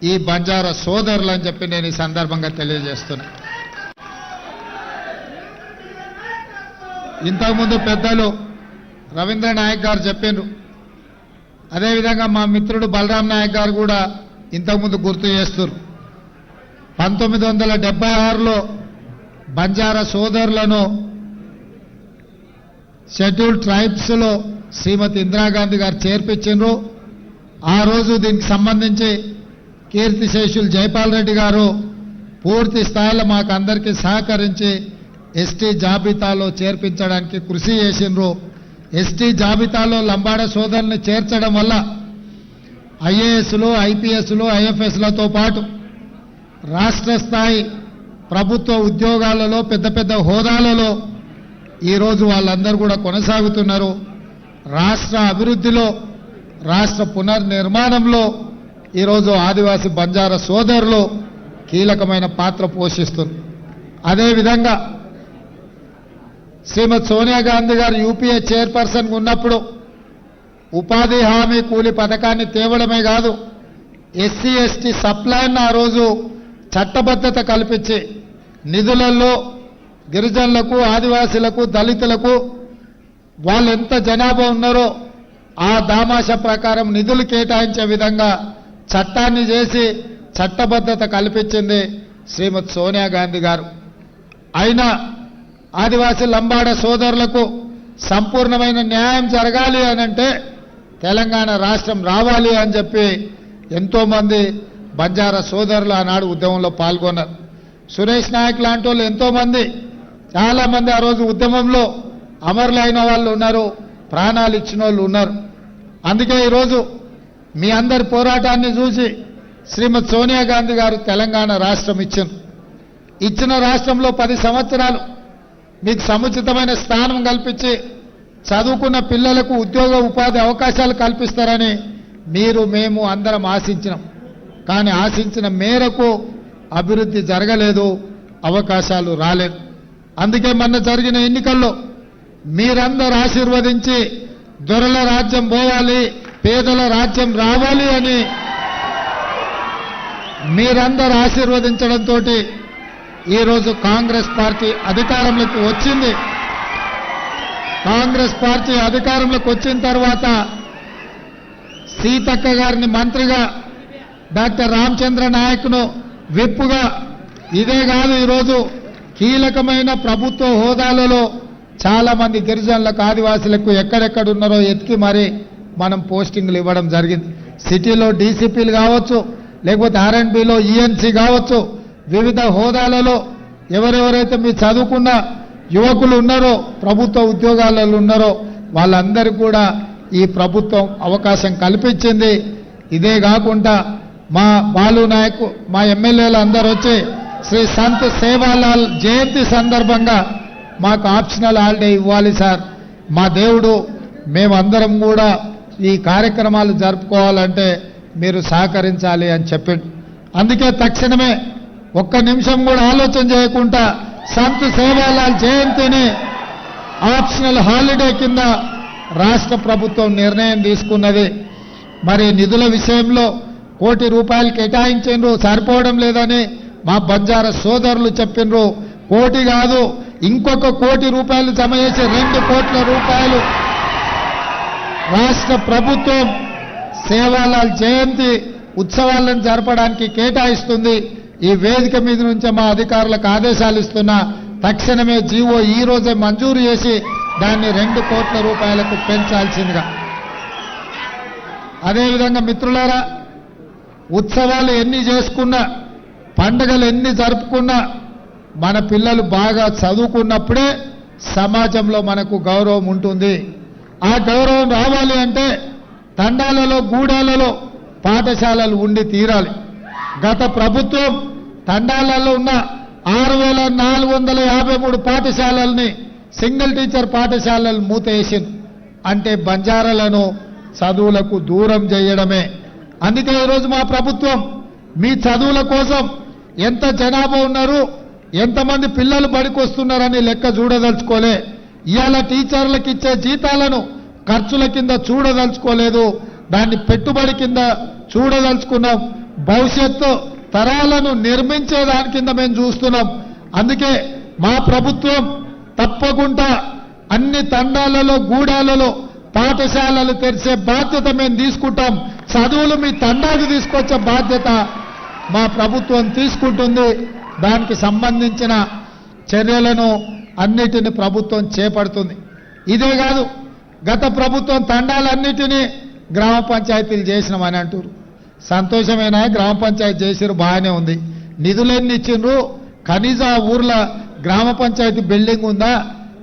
ఈ బంజారా సోదరులు అని చెప్పి నేను ఈ సందర్భంగా తెలియజేస్తున్నా. ఇంతకుముందు పెద్దలు రవీంద్ర నాయక్ గారు చెప్పిండ్రు, అదేవిధంగా మా మిత్రుడు బలరాం నాయక్ గారు కూడా ఇంతకుముందు గుర్తు చేస్తున్నారు. 1976లో బంజారా సోదరులను షెడ్యూల్డ్ ట్రైబ్స్లో శ్రీమతి ఇందిరాగాంధీ గారు చేర్పించారు. ఆ రోజు దీనికి సంబంధించి కీర్తిశేషులు జైపాల్ రెడ్డి గారు పూర్తి స్థాయిలో మాకు అందరికీ సహకరించి ఎస్టీ జాబితాలో చేర్పించడానికి కృషి చేసిండ్రు. ఎస్టీ జాబితాలో లంబాడ సోదరుల్ని చేర్చడం వల్ల ఐఏఎస్లు, ఐపీఎస్లు, ఐఎఫ్ఎస్లతో పాటు రాష్ట్ర స్థాయి ప్రభుత్వ ఉద్యోగాలలో పెద్ద పెద్ద హోదాలలో ఈరోజు వాళ్ళందరూ కూడా కొనసాగుతున్నారు. రాష్ట్ర అభివృద్ధిలో, రాష్ట్ర పునర్నిర్మాణంలో ఈరోజు ఆదివాసీ బంజారా సోదరులు కీలకమైన పాత్ర పోషిస్తున్నారు. అదేవిధంగా శ్రీమతి సోనియా గాంధీ గారు యూపీఏ చైర్పర్సన్గా ఉన్నప్పుడు ఉపాధి హామీ కూలి పథకాన్ని తేవడమే కాదు, ఎస్సీ ఎస్టీ సప్లైని ఆ రోజు చట్టబద్ధత కల్పించి నిధులలో గిరిజనులకు, ఆదివాసీలకు, దళితులకు వాళ్ళు ఎంత జనాభా ఉన్నారో ఆ దామాష ప్రకారం నిధులు కేటాయించే విధంగా చట్టాన్ని చేసి చట్టబద్ధత కల్పించింది శ్రీమతి సోనియా గాంధీ గారు. అయినా ఆదివాసీ లంబాడ సోదరులకు సంపూర్ణమైన న్యాయం జరగాలి అనంటే తెలంగాణ రాష్ట్రం రావాలి అని చెప్పి ఎంతోమంది బంజారా సోదరులు ఆనాడు ఉద్యమంలో పాల్గొన్నారు. సురేష్ నాయక్ లాంటి వాళ్ళు ఎంతోమంది, చాలామంది ఆ రోజు ఉద్యమంలో అమరులైన వాళ్ళు ఉన్నారు, ప్రాణాలు ఇచ్చిన వాళ్ళు ఉన్నారు. అందుకే ఈరోజు మీ అందరి పోరాటాన్ని చూసి శ్రీమతి సోనియా గాంధీ గారు తెలంగాణ రాష్ట్రం ఇచ్చిన రాష్ట్రంలో 10 సంవత్సరాలు మీకు సముచితమైన స్థానం కల్పించి చదువుకున్న పిల్లలకు ఉద్యోగ ఉపాధి అవకాశాలు కల్పిస్తారని మేము అందరం ఆశించినాం. కానీ ఆశించిన మేరకు అభివృద్ధి జరగలేదు, అవకాశాలు రాలేదు. అందుకే మొన్న జరిగిన ఎన్నికల్లో మీరందరూ ఆశీర్వదించి దొరల రాజ్యం పోవాలి, పేదల రాజ్యం రావాలి అని మీరందరూ ఆశీర్వదించడంతో ఈరోజు కాంగ్రెస్ పార్టీ అధికారంలోకి వచ్చింది. కాంగ్రెస్ పార్టీ అధికారంలోకి వచ్చిన తర్వాత సీతక్క గారిని మంత్రిగా, డాక్టర్ రామచంద్ర నాయక్ను విప్పుగా, ఇదే కాదు ఈరోజు కీలకమైన ప్రభుత్వ హోదాలలో చాలా మంది గిరిజనులకు, ఆదివాసులకు ఎక్కడెక్కడ ఉన్నారో ఎతికి మరి మనం పోస్టింగ్లు ఇవ్వడం జరిగింది. సిటీలో డీసీపీలు కావచ్చు, లేకపోతే ఆర్ఎండ్బిలో ఈఎన్సీ కావచ్చు, వివిధ హోదాలలో ఎవరెవరైతే మీ చదువుకున్న యువకులు ఉన్నారో, ప్రభుత్వ ఉద్యోగాలలో ఉన్నారో వాళ్ళందరికీ కూడా ఈ ప్రభుత్వం అవకాశం కల్పించింది. ఇదే కాకుండా మా బాలు నాయక్, మా ఎమ్మెల్యేలు అందరూ వచ్చి శ్రీ సంత్ సేవాలాల్ జయంతి సందర్భంగా మాకు ఆప్షనల్ హాలిడే ఇవ్వాలి సార్, మా దేవుడు, మేమందరం కూడా ఈ కార్యక్రమాలు జరుపుకోవాలంటే మీరు సహకరించాలి అని చెప్పిండు. అందుకే తక్షణమే ఒక్క నిమిషం కూడా ఆలోచన చేయకుండా సంత్ సేవాలాల్ జయంతిని ఆప్షనల్ హాలిడే కింద రాష్ట్ర ప్రభుత్వం నిర్ణయం తీసుకున్నది. మరి నిధుల విషయంలో ₹1 కోటి కేటాయించిండ్రు, సరిపోవడం లేదని మా బంజారా సోదరులు చెప్పిండ్రు. 1 కోటి కాదు, ఇంకొక ₹1 కోటి జమ చేసి ₹2 కోట్ల రాష్ట్ర ప్రభుత్వం సేవాలాల్ జయంతి ఉత్సవాలను జరపడానికి కేటాయిస్తుంది. ఈ వేదిక మీద నుంచే మా అధికారులకు ఆదేశాలు ఇస్తున్నా, తక్షణమే జీవో ఈ రోజే మంజూరు చేసి దాన్ని ₹2 కోట్ల పెంచాల్సిందిగా. అదేవిధంగా మిత్రులారా, ఉత్సవాలు ఎన్ని చేసుకున్నా, పండుగలు ఎన్ని జరుపుకున్నా మన పిల్లలు బాగా చదువుకున్నప్పుడే సమాజంలో మనకు గౌరవం ఉంటుంది. ఆ గౌరవం రావాలి అంటే తండాలలో, గూడాలలో పాఠశాలలు ఉండి తీరాలి. గత ప్రభుత్వం తండాలలో ఉన్న 6453 పాఠశాలల్ని సింగిల్ టీచర్ పాఠశాలలు మూతేసింది. అంటే బంజారాలను చదువులకు దూరం చేయడమే. అందుకే ఈరోజు మా ప్రభుత్వం మీ చదువుల కోసం ఎంత జనాభా ఉన్నారు, ఎంతమంది పిల్లలు బడికి వస్తున్నారని లెక్క చూడదలుచుకోలే. ఇవాళ టీచర్లకు ఇచ్చే జీతాలను ఖర్చుల కింద చూడదలుచుకోలేదు, దాన్ని పెట్టుబడి కింద చూడదలుచుకున్నాం. భవిష్యత్తు తరాలను నిర్మించేదాని కింద మేము చూస్తున్నాం. అందుకే మా ప్రభుత్వం తప్పకుండా అన్ని తండాలలో గూడాలలో పాఠశాలలు తెరిచే బాధ్యత మేము తీసుకుంటాం. చదువులు మీ తండాకు తీసుకొచ్చే బాధ్యత మా ప్రభుత్వం తీసుకుంటుంది. దానికి సంబంధించిన చర్యలను అన్నిటిని ప్రభుత్వం చేపడుతుంది. ఇదే కాదు, గత ప్రభుత్వం తండాలన్నిటినీ గ్రామ పంచాయతీలు చేసినామని అంటారు. సంతోషమేనా? గ్రామ పంచాయతీ చేసిరు, బాగానే ఉంది. నిధులన్నీ ఇచ్చిండ్రు, కనీసం ఆ ఊర్లో గ్రామ పంచాయతీ బిల్డింగ్ ఉందా?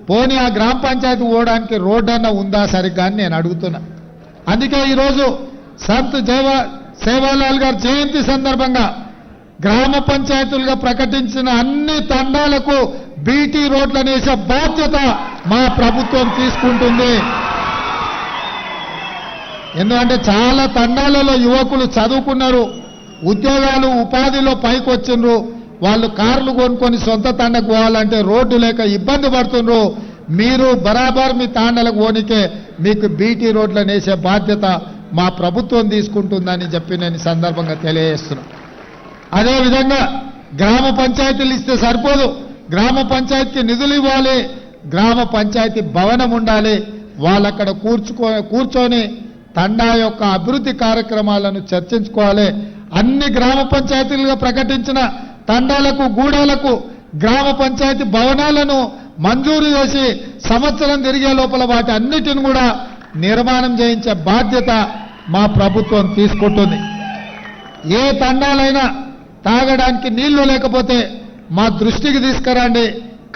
పోనీ ఆ గ్రామ పంచాయతీ పోవడానికి రోడ్డు అన్న ఉందా సరిగ్గా అని నేను అడుగుతున్నా. అందుకే ఈరోజు సంత్ సేవాలాల్ గారి జయంతి సందర్భంగా గ్రామ పంచాయతీలుగా ప్రకటించిన అన్ని తండాలకు బీటీ రోడ్లను వేసే బాధ్యత మా ప్రభుత్వం తీసుకుంటుంది. ఎందుకంటే చాలా తండాలలో యువకులు చదువుకున్నారు, ఉద్యోగాలు ఉపాధిలో పైకి వచ్చిండ్రు. వాళ్ళు కార్లు కొనుక్కొని సొంత తండకు పోవాలంటే రోడ్డు లేక ఇబ్బంది పడుతుండ్రు. మీరు బరాబర్ మీ తాండలకు పోనికే మీకు బీటీ రోడ్లను వేసే బాధ్యత మా ప్రభుత్వం తీసుకుంటుందని చెప్పి నేను సందర్భంగా తెలియజేస్తున్నాను. అదేవిధంగా గ్రామ పంచాయతీలు ఇస్తే సరిపోదు, గ్రామ పంచాయతీకి నిధులు ఇవ్వాలి, గ్రామ పంచాయతీ భవనం ఉండాలి. వాళ్ళక్కడ కూర్చొని తండా యొక్క అభివృద్ధి కార్యక్రమాలను చర్చించుకోవాలి. అన్ని గ్రామ పంచాయతీలుగా ప్రకటించిన తండాలకు గూడాలకు గ్రామ పంచాయతీ భవనాలను మంజూరు చేసి సంవత్సరం తిరిగే లోపల వాటి అన్నిటిని కూడా నిర్మాణం చేయించే బాధ్యత మా ప్రభుత్వం తీసుకుంటుంది. ఏ తండాలైనా తాగడానికి నీళ్లు లేకపోతే మా దృష్టికి తీసుకురండి,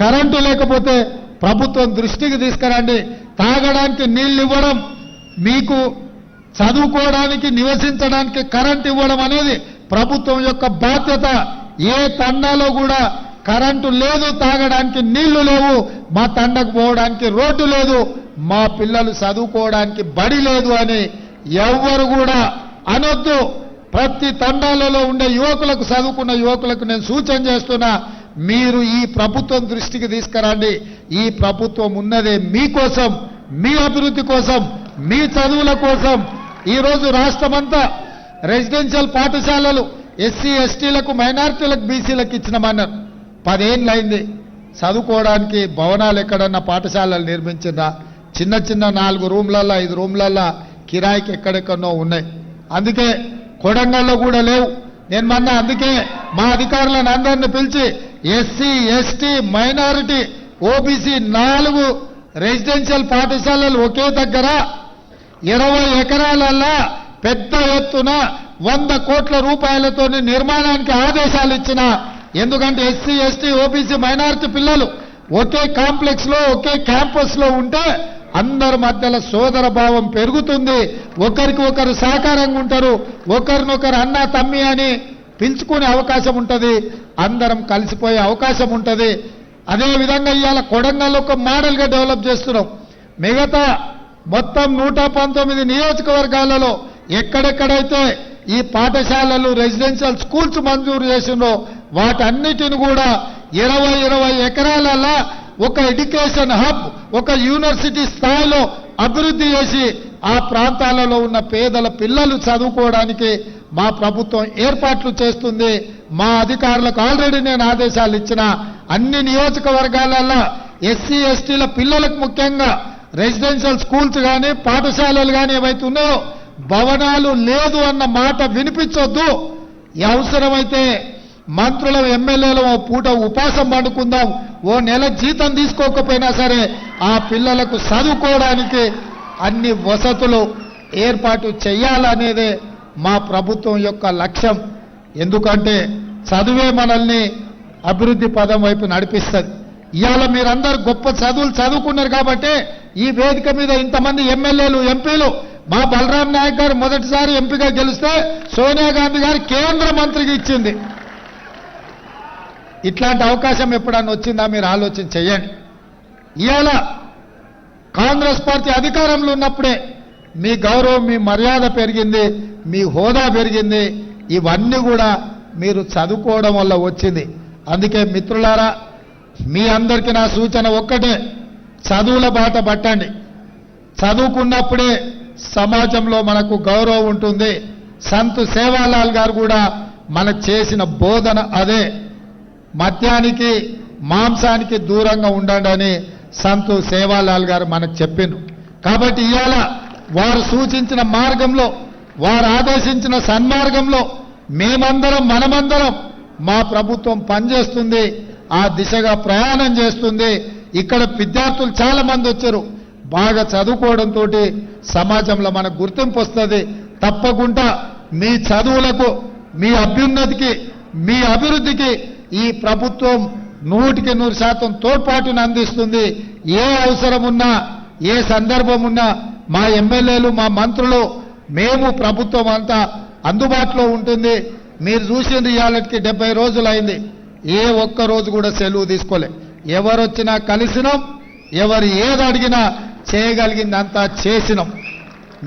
కరెంటు లేకపోతే ప్రభుత్వం దృష్టికి తీసుకురండి. తాగడానికి నీళ్లు ఇవ్వడం, మీకు చదువుకోవడానికి నివసించడానికి కరెంటు ఇవ్వడం అనేది ప్రభుత్వం యొక్క బాధ్యత. ఏ తండాలో కూడా కరెంటు లేదు, తాగడానికి నీళ్లు లేవు, మా తండకు పోవడానికి రోడ్డు లేదు, మా పిల్లలు చదువుకోవడానికి బడి లేదు అని ఎవ్వరు కూడా అనొద్దు. ప్రతి తండాలలో ఉండే యువకులకు, చదువుకున్న యువకులకు నేను సూచన చేస్తున్నా, మీరు ఈ ప్రభుత్వం దృష్టికి తీసుకురండి. ఈ ప్రభుత్వం ఉన్నదే మీకోసం, మీ అభివృద్ధి కోసం, మీ చదువుల కోసం. ఈరోజు రాష్ట్రమంతా రెసిడెన్షియల్ పాఠశాలలు ఎస్సీ ఎస్టీలకు, మైనారిటీలకు, బీసీలకు ఇచ్చినామన్నారు. 10 ఏళ్ళు అయింది. చదువుకోవడానికి భవనాలు ఎక్కడన్నా పాఠశాలలు నిర్మించిందా? చిన్న చిన్న 4 రూమ్లల్లో 5 రూమ్లల్లో కిరాయికి ఎక్కడెక్కడో ఉన్నాయి. అందుకే కొడంగల్లో కూడా లేవు. నేను మొన్న అందుకే మా అధికారులను అందరిని పిలిచి SC ST minority OBC 4 residential పాఠశాలలు ఒకే దగ్గర 20 ఎకరాలల్లా పెద్ద ఎత్తున 100 కోట్ల రూపాయలతో నిర్మాణానికి ఆదేశాలు ఇచ్చిన. ఎందుకంటే ఎస్సీ ఎస్టీ ఓబీసీ మైనారిటీ పిల్లలు ఒకే కాంప్లెక్స్ లో, ఒకే క్యాంపస్ లో ఉంటే అందరి మధ్యలో సోదర భావం పెరుగుతుంది. ఒకరికి ఒకరు సహకారంగా ఉంటారు, ఒకరినొకరు అన్న తమ్మి అని పిలుచుకునే అవకాశం ఉంటుంది, అందరం కలిసిపోయే అవకాశం ఉంటుంది. అదేవిధంగా ఇవాళ కొడంగల్ ఒక మోడల్గా డెవలప్ చేస్తున్నాం. మిగతా మొత్తం 119 నియోజకవర్గాలలో ఎక్కడెక్కడైతే ఈ పాఠశాలలు, రెసిడెన్షియల్ స్కూల్స్ మంజూరు చేసిందో వాటన్నిటిని కూడా 20 ఎకరాలలో ఒక ఎడ్యుకేషన్ హబ్, ఒక యూనివర్సిటీ స్థాయిలో అభివృద్ధి చేసి ఆ ప్రాంతాలలో ఉన్న పేదల పిల్లలు చదువుకోవడానికి మా ప్రభుత్వం ఏర్పాట్లు చేస్తుంది. మా అధికారులకు ఆల్రెడీ నేను ఆదేశాలు ఇచ్చిన. అన్ని నియోజకవర్గాలలో ఎస్సీ ఎస్టీల పిల్లలకు ముఖ్యంగా రెసిడెన్షియల్ స్కూల్స్ కానీ, పాఠశాలలు కానీ ఏవైతే ఉన్నాయో భవనాలు లేదు అన్న మాట వినిపించొద్దు. అవసరమైతే మంత్రుల ఎమ్మెల్యేలు ఓ పూట ఉపాసం పండుకుందాం, ఓ నెల జీతం తీసుకోకపోయినా సరే ఆ పిల్లలకు చదువుకోవడానికి అన్ని వసతులు ఏర్పాటు చేయాలనేదే మా ప్రభుత్వం యొక్క లక్ష్యం. ఎందుకంటే చదువే మనల్ని అభివృద్ధి పదం వైపు నడిపిస్తుంది. ఇవాళ మీరందరూ గొప్ప చదువులు చదువుకున్నారు కాబట్టి ఈ వేదిక మీద ఇంతమంది ఎమ్మెల్యేలు, ఎంపీలు. మా బలరాం నాయక్ గారు మొదటిసారి ఎంపీగా గెలిస్తే సోనియా గాంధీ గారు కేంద్ర మంత్రిగా ఇచ్చింది. ఇట్లాంటి అవకాశం ఎప్పుడన్నా వచ్చిందా మీరు ఆలోచన చేయండి. ఇవాళ కాంగ్రెస్ పార్టీ అధికారంలో ఉన్నప్పుడే మీ గౌరవం, మీ మర్యాద పెరిగింది, మీ హోదా పెరిగింది. ఇవన్నీ కూడా మీరు చదువుకోవడం వల్ల వచ్చింది. అందుకే మిత్రులారా, మీ అందరికీ నా సూచన ఒక్కటే, చదువుల బాట పట్టండి. చదువుకున్నప్పుడే సమాజంలో మనకు గౌరవం ఉంటుంది. సంతు సేవాలాల్ గారు కూడా మనకు చేసిన బోధన అదే. మద్యానికి మాంసానికి దూరంగా ఉండండి సంతు సేవాలాల్ గారు మనకు చెప్పిండ్రు. కాబట్టి ఇవాళ వారు సూచించిన మార్గంలో, వారు ఆదేశించిన సన్మార్గంలో మేమందరం మనమందరం మా ప్రభుత్వం పనిచేస్తుంది, ఆ దిశగా ప్రయాణం చేస్తుంది. ఇక్కడ విద్యార్థులు చాలా మంది వచ్చారు. బాగా చదువుకోవడంతో సమాజంలో మనకు గుర్తింపు వస్తుంది. తప్పకుండా మీ చదువులకు, మీ అభ్యున్నతికి, మీ అభివృద్ధికి ఈ ప్రభుత్వం 100% తోడ్పాటును అందిస్తుంది. ఏ అవసరం ఉన్నా, ఏ సందర్భం ఉన్నా మా ఎమ్మెల్యేలు, మా మంత్రులు, మేము ప్రభుత్వం అంతా అందుబాటులో ఉంటుంది. మీరు చూసింది ఇవాళకి 70 రోజులైంది. ఏ ఒక్క రోజు కూడా సెలవు తీసుకోలే. ఎవరొచ్చినా కలిసినాం, ఎవరు ఏది అడిగినా చేయగలిగిందంతా చేసినాం.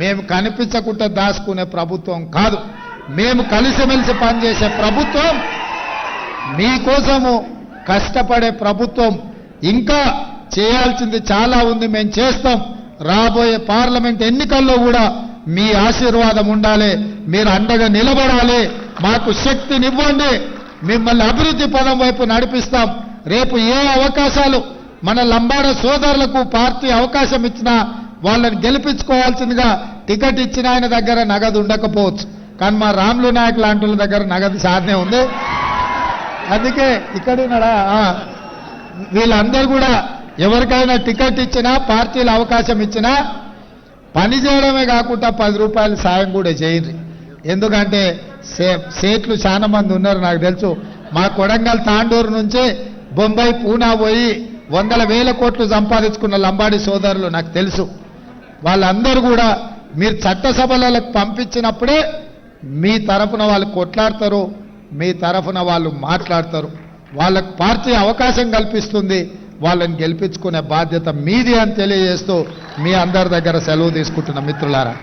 మేము కనిపించకుండా దాచుకునే ప్రభుత్వం కాదు, మేము కలిసిమెలిసి పనిచేసే ప్రభుత్వం, మీకోసము కష్టపడే ప్రభుత్వం. ఇంకా చేయాల్సింది చాలా ఉంది, మేము చేస్తాం. రాబోయే పార్లమెంట్ ఎన్నికల్లో కూడా మీ ఆశీర్వాదం ఉండాలి, మీరు అండగా నిలబడాలి, మాకు శక్తినివ్వండి, మిమ్మల్ని అభివృద్ధి పదం వైపు నడిపిస్తాం. రేపు ఏ అవకాశాలు మన లంబాడ సోదరులకు పార్టీ అవకాశం ఇచ్చినా వాళ్ళని గెలిపించుకోవాల్సిందిగా టికెట్ ఇచ్చిన ఆయన దగ్గర నగదు ఉండకపోవచ్చు, కానీ మా రాములు నాయక్ లాంటి వాళ్ళ దగ్గర నగదు సాధనే ఉంది. అందుకే ఇక్కడున్నాడా వీళ్ళందరూ కూడా ఎవరికైనా టికెట్ ఇచ్చినా, పార్టీలు అవకాశం ఇచ్చినా పని చేయడమే కాకుండా 10 రూపాయలు సాయం కూడా చేయండి. ఎందుకంటే సేట్లు చాలా మంది ఉన్నారు, నాకు తెలుసు. మా కొడంగల్ తాండూరు నుంచి బొంబాయి, పూనా పోయి 100,000 కోట్లు సంపాదించుకున్న లంబాడి సోదరులు నాకు తెలుసు. వాళ్ళందరూ కూడా మీరు చట్టసభలకు పంపించినప్పుడే మీ తరఫున వాళ్ళు కొట్లాడతారు, మీ తరఫున వాళ్ళు మాట్లాడతారు. వాళ్ళకు పార్టీ అవకాశం కల్పిస్తుంది, వాళ్ళని గెలిపించుకునే బాధ్యత మీది అని తెలియజేస్తూ మీ అందరి దగ్గర సెలవు తీసుకుంటున్న మిత్రులారా.